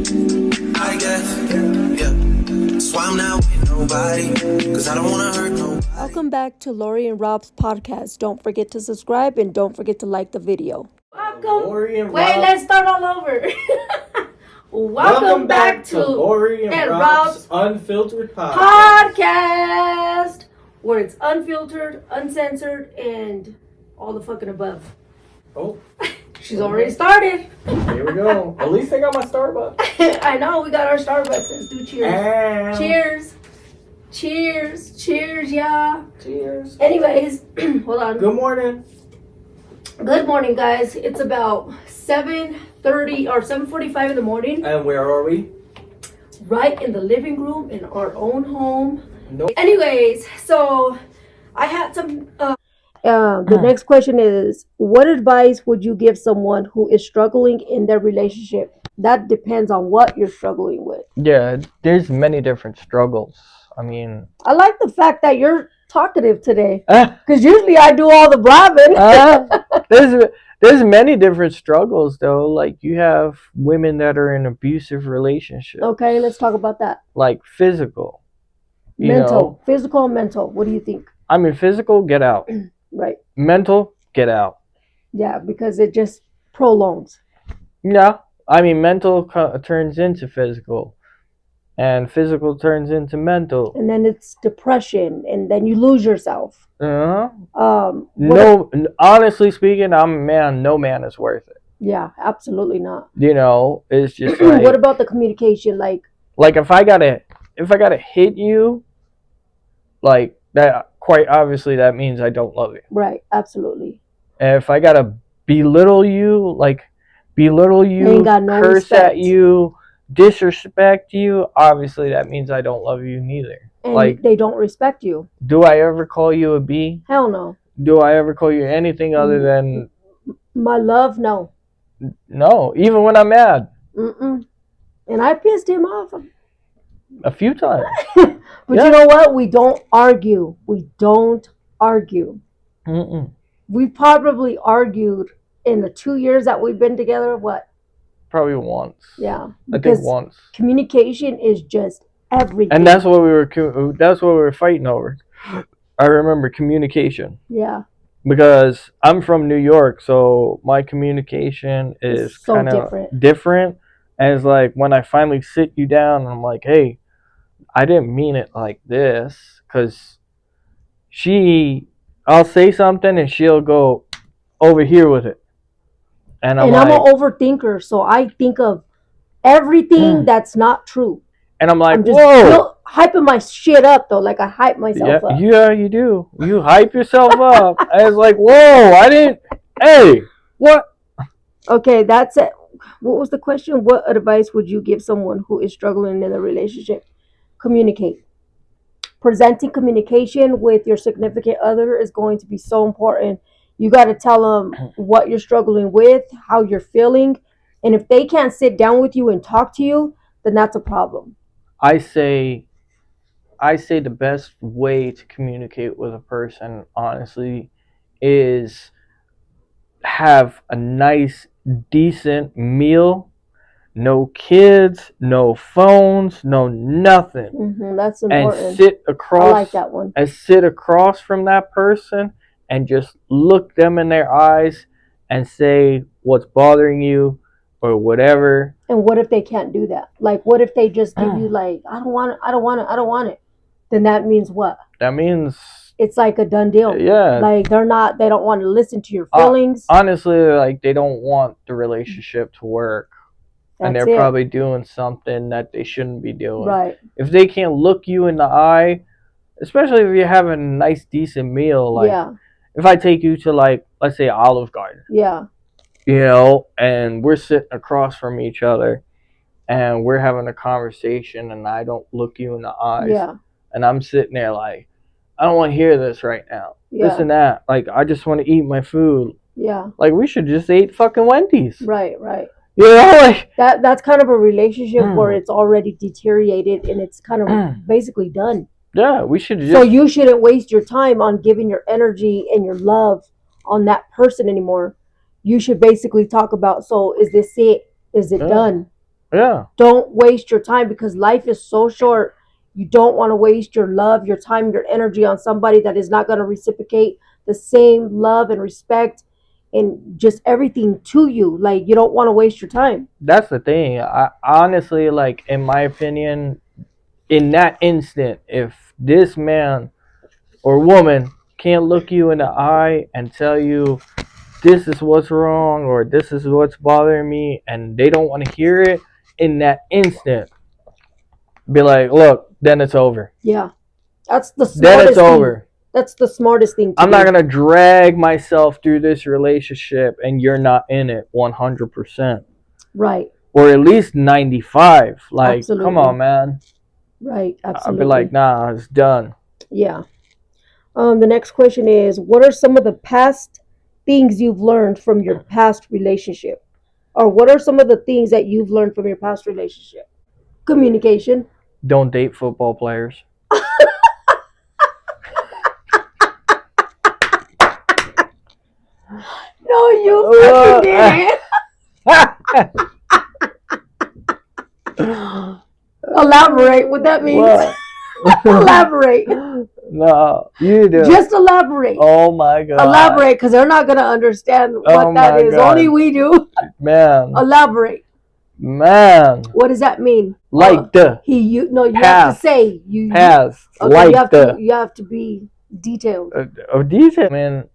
I guess, yeah. That's why I'm not with nobody, cause I don't wanna hurt nobody. Welcome back to Laurie and Rob's podcast. Don't forget to subscribe and don't forget to like the video. Let's start all over. Welcome back to Laurie and Rob's Unfiltered podcast, where it's unfiltered, uncensored, and all the fucking above. Oh, she's already started. Here we go. At least I got my Starbucks. I know, we got our Starbucks. Let's do cheers. And Cheers. Cheers. Cheers, yeah. cheers. Anyways, hold on. Good morning. Good morning, guys. It's about 7:30 or 7:45 in the morning. And where are we? Right in the living room in our own home. Nope. Anyways, so I had some. The next question is, what advice would you give someone who is struggling in their relationship? That depends on what you're struggling with. Yeah, there's many different struggles. I mean, I like the fact that you're talkative today, because usually I do all the blabbing. there's many different struggles though. Like you have women that are in abusive relationships. Okay, let's talk about that. Like physical, Mental, physical, and mental. What do you think? I mean, physical, get out. Right. Mental, get out. Yeah, because it just prolongs. Yeah, I mean, mental turns into physical, and physical turns into mental. And then it's depression, and then you lose yourself. Honestly speaking, I'm a man. No man is worth it. Yeah, absolutely not. It's just like. What about the communication? Like if I gotta hit you, like that. Quite obviously, that means I don't love you. Right. Absolutely. And if I gotta belittle you, Ain't got no curse respect. at you, disrespect you, obviously that means I don't love you neither. And like, they don't respect you. do I ever call you a B? Hell no. Do I ever call you anything other than My love? No. no? Even when I'm mad, And I pissed him off. a few times. But Yeah. you know what? We don't argue. We don't argue. Mm-mm. We probably argued in the 2 years that we've been together. What? Probably once. Yeah. I think Because once. communication is just everything. And that's what we were fighting over. I remember communication. Yeah. Because I'm from New York, so my communication is so kind of different. And it's like when I finally sit you down and I'm like, hey, I didn't mean it like this. Because I'll say something and she'll go over here with it. And I'm an overthinker, so I think of everything that's not true. And I'm like, I'm just whoa. Hyping my shit up, though. Like, I hype myself up. Yeah, you do. You hype yourself up. And it's like, whoa, hey, what? Okay, that's it. What was the question? What advice would you give someone who is struggling in a relationship? Communicate. Presenting communication with your significant other is going to be so important. You got to tell them what you're struggling with, how you're feeling. And if they can't sit down with you and talk to you, then that's a problem. I say the best way to communicate with a person, honestly, is have a nice, decent meal. No kids, no phones, no nothing. That's important. And sit across. I like that one. And sit across from that person and just look them in their eyes and say what's bothering you or whatever. And what if they can't do that? Like, what if they just give you like, I don't want it. Then that means what? That means it's like a done deal. Yeah. Like they don't want to listen to your feelings. Honestly, like they don't want the relationship to work. And they're probably doing something that they shouldn't be doing. Right. If they can't look you in the eye, especially if you're having a nice, decent meal, like if I take you to like, let's say Olive Garden. Yeah. And we're sitting across from each other and we're having a conversation and I don't look you in the eyes. Yeah. And I'm sitting there like, I don't want to hear this right now. Yeah. This and that. Like, I just want to eat my food. Yeah. Like, we should just eat fucking Wendy's. Right. Like that's kind of a relationship where it's already deteriorated and it's kind of basically done. Yeah, we should just... So you shouldn't waste your time on giving your energy and your love on that person anymore. You should basically talk about, so is this it? Is it done? Yeah. Don't waste your time because life is so short. You don't want to waste your love, your time, your energy on somebody that is not going to reciprocate the same love and respect and just everything to you. Like, you don't want to waste your time. That's the thing. I honestly, like, in my opinion, in that instant, if this man or woman can't look you in the eye and tell you this is what's wrong or this is what's bothering me, and they don't want to hear it in that instant, be like, look, then it's over. Yeah. That's the Then smartest it's over. thing. That's the smartest thing to I'm do. not gonna drag myself through this relationship and you're not in it 100%. Right. Or at least 95. Like, Absolutely. come on, man. Right. I'd Absolutely. be like, nah, it's done. Yeah. The next question is, what are some of the past things you've learned from your past relationship? Or what are some of the things that you've learned from your past relationship? Communication. Don't date football players. No, you fucking didn't. Elaborate what that means. What? Elaborate. No, you do. Just elaborate. Oh my god. Elaborate, because they're not gonna understand what that my is. God. Only we do. Man. Elaborate. Man. What does that mean? Like the you have past. to say you past. Okay, like you have to be detailed. detail. Man,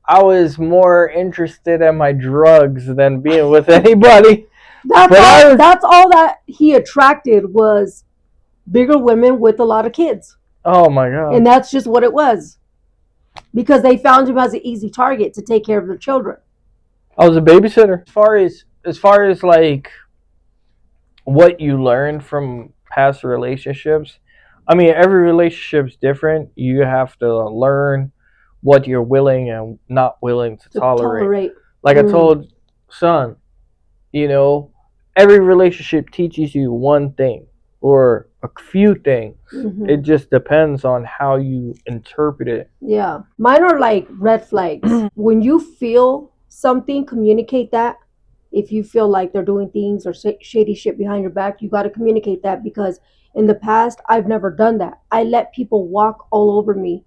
I was more interested in my drugs than being with anybody. That's all that he attracted was bigger women with a lot of kids. Oh my god. And that's just what it was. Because they found him as an easy target to take care of their children. I was a babysitter. As far as like what you learn from past relationships, I mean, every relationship's different. You have to learn what you're willing and not willing to tolerate. Like I told Son, you know, every relationship teaches you one thing or a few things. Mm-hmm. It just depends on how you interpret it. Yeah. Mine are like red flags. When you feel something, communicate that. If you feel like they're doing things or shady shit behind your back, you got to communicate that, because in the past, I've never done that. I let people walk all over me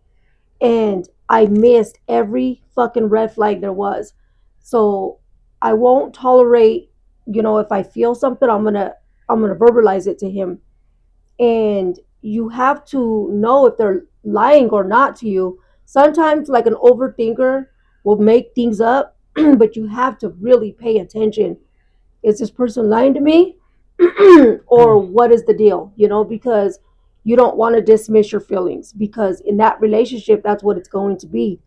and I missed every fucking red flag there was. So I won't tolerate, if I feel something, I'm gonna verbalize it to him. And you have to know if they're lying or not to you. Sometimes, like, an overthinker will make things up, but you have to really pay attention. Is this person lying to me? Or what is the deal? Because you don't want to dismiss your feelings, because in that relationship, that's what it's going to be.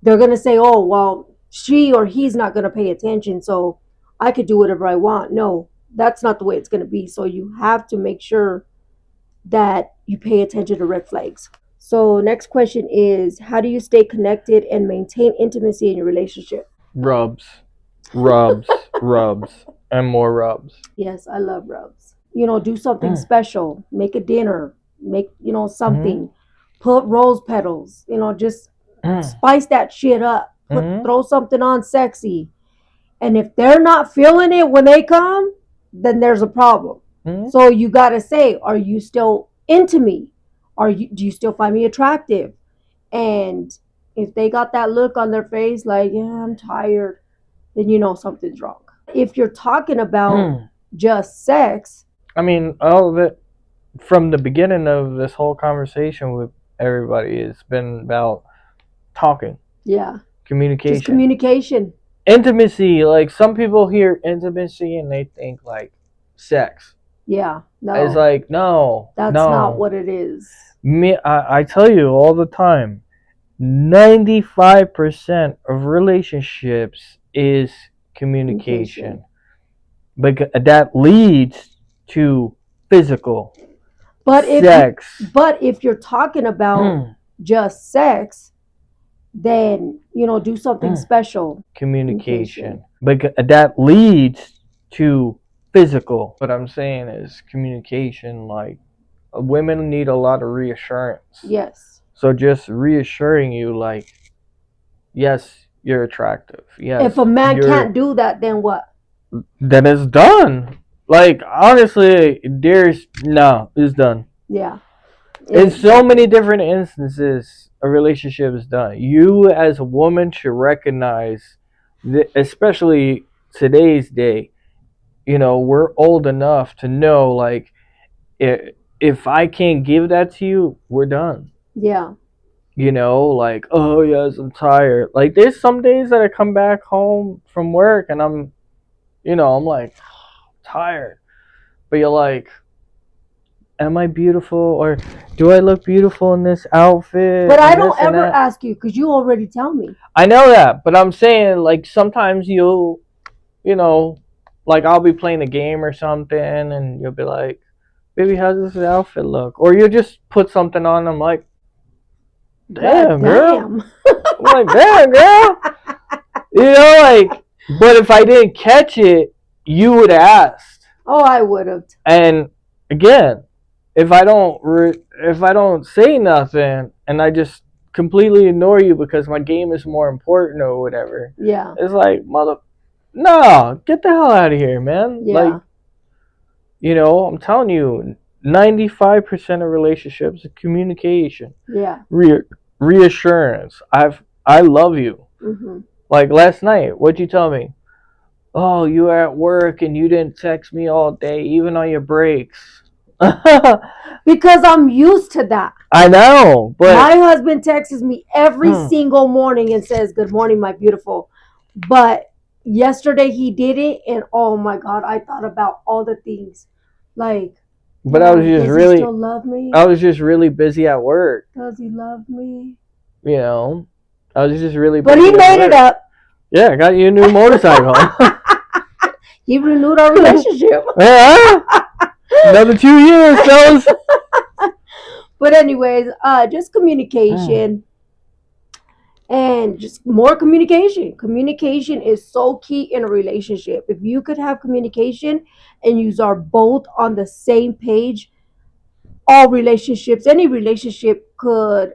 They're going to say, oh, well, she or he's not going to pay attention, so I could do whatever I want. No, that's not the way it's going to be. So you have to make sure that you pay attention to red flags. So next question is, how do you stay connected and maintain intimacy in your relationship? Rubs, and more rubs. Yes, I love rubs. Do something special. Make a dinner. Make, something. Put rose petals. Just spice that shit up. Throw something on sexy. And if they're not feeling it when they come, then there's a problem. So you got to say, are you still into me? Do you still find me attractive? And if they got that look on their face like, yeah, I'm tired, then you know something's wrong. If you're talking about just sex, I mean, all of it from the beginning of this whole conversation with everybody, it's been about talking. Yeah. Communication. Just communication. Intimacy, like some people hear intimacy and they think like sex. Yeah, no. It's like, no. That's not what it is. I tell you all the time, 95% of relationships is communication. Because that leads to physical sex. But if you're talking about just sex, then do something special. Communication. Because that leads to physical. What I'm saying is communication. Like, women need a lot of reassurance. Yes. So just reassuring you, like, yes, you're attractive. Yes. If a man can't do that, then what? Then it's done. Like, honestly, it's done. Yeah. In so many different instances, a relationship is done. You, as a woman, should recognize, especially today's day, we're old enough to know, like, if I can't give that to you, we're done. Yeah. Like, oh, yes, I'm tired. Like, there's some days that I come back home from work and I'm like, tired. But you're like, am I beautiful, or do I look beautiful in this outfit? But I don't ever ask you because you already tell me. I know that, but I'm saying, like, sometimes you'll, like, I'll be playing a game or something and you'll be like, baby, how does this outfit look? Or you just put something on, I'm like, damn, girl. I'm like, damn, girl. Like, but if I didn't catch it, you would have asked. Oh, I would have. And again, if I don't say nothing and I just completely ignore you because my game is more important or whatever, yeah, it's like, no, get the hell out of here, man. Yeah. Like, I'm telling you, 95% of relationships are communication. Yeah. Reassurance. I love you. Mm-hmm. Like last night, what'd you tell me? Oh, you were at work and you didn't text me all day, even on your breaks. Because I'm used to that. I know, but my husband texts me every single morning and says, "Good morning, my beautiful." But yesterday he did it, and oh my God, I thought about all the things, like. But I was just really. He still love me? I was just really busy at work. Does he love me? I was just really. But he made it up. Yeah, I got you a new motorcycle. He renewed our relationship. Yeah. Another 2 years, fellas. But anyways, just communication. And just more communication. Communication is so key in a relationship. If you could have communication and you are both on the same page, all relationships, any relationship could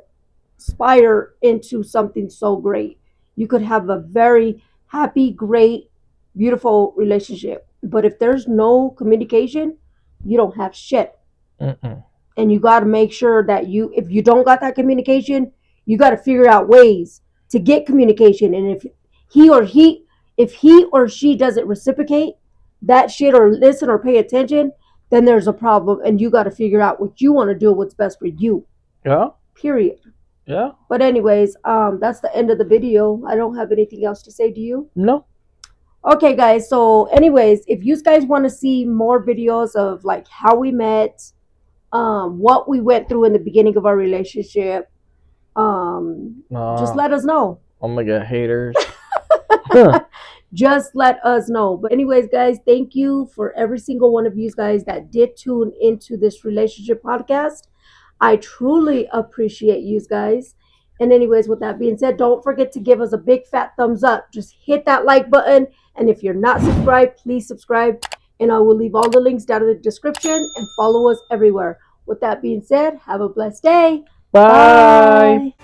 spire into something so great. You could have a very happy, great, beautiful relationship. But if there's no communication, you don't have shit. Mm-mm. And you got to make sure that if you don't got that communication, you got to figure out ways to get communication. And if he or she doesn't reciprocate that shit or listen or pay attention, then there's a problem, and you got to figure out what you want to do, what's best for you. Yeah. Period. Yeah. But anyways, that's the end of the video. I don't have anything else to say to you. No. Okay, guys. So anyways, if you guys want to see more videos of like how we met, what we went through in the beginning of our relationship, just let us know. I'm gonna get haters. Just let us know. But anyways, guys, thank you for every single one of you guys that did tune into this relationship podcast. I truly appreciate you guys. And anyways, with that being said, don't forget to give us a big fat thumbs up. Just hit that like button. And if you're not subscribed, please subscribe. And I will leave all the links down in the description, and follow us everywhere. With that being said, have a blessed day. Bye.